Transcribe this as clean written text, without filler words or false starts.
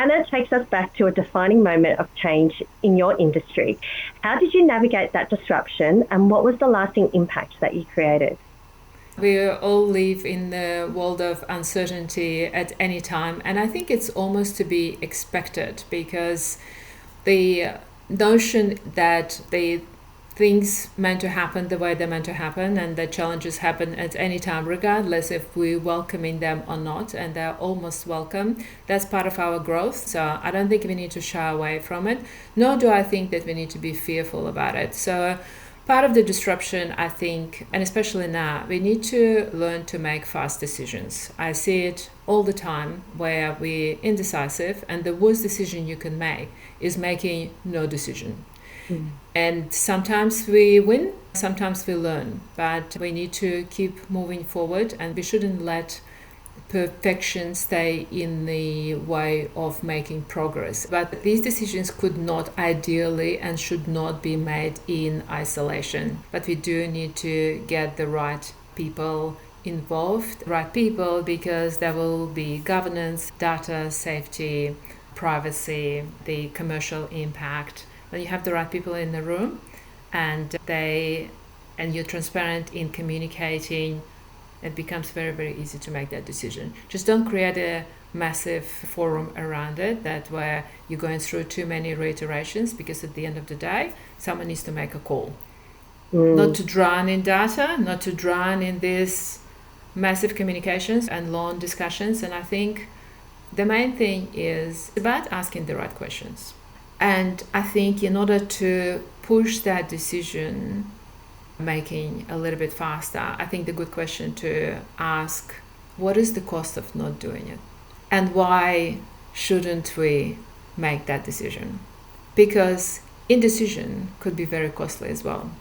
kind of takes us back to a defining moment of change in your industry. How did you navigate that disruption, and what was the lasting impact that you created? We all live in the world of uncertainty at any time, and I think it's almost to be expected, because the notion that the things meant to happen the way they're meant to happen, and that challenges happen at any time, regardless if we're welcoming them or not, and they're almost welcome. That's part of our growth. So I don't think we need to shy away from it, nor do I think that we need to be fearful about it. So part of the disruption, I think, and especially now, we need to learn to make fast decisions. I see it all the time where we're indecisive, and the worst decision you can make is making no decision. And sometimes we win, sometimes we learn, but we need to keep moving forward, and we shouldn't let perfection stay in the way of making progress. But these decisions could not ideally and should not be made in isolation. But we do need to get the right people involved, right people, because there will be governance, data, safety, privacy, the commercial impact. When you have the right people in the room, and you're transparent in communicating, it becomes very, very easy to make that decision. Just don't create a massive forum around it that where you're going through too many reiterations, because at the end of the day, someone needs to make a call. Not to drown in data, not to drown in these massive communications and long discussions. And I think the main thing is about asking the right questions. And I think in order to push that decision making a little bit faster, I think the good question to ask, what is the cost of not doing it? And why shouldn't we make that decision? Because indecision could be very costly as well.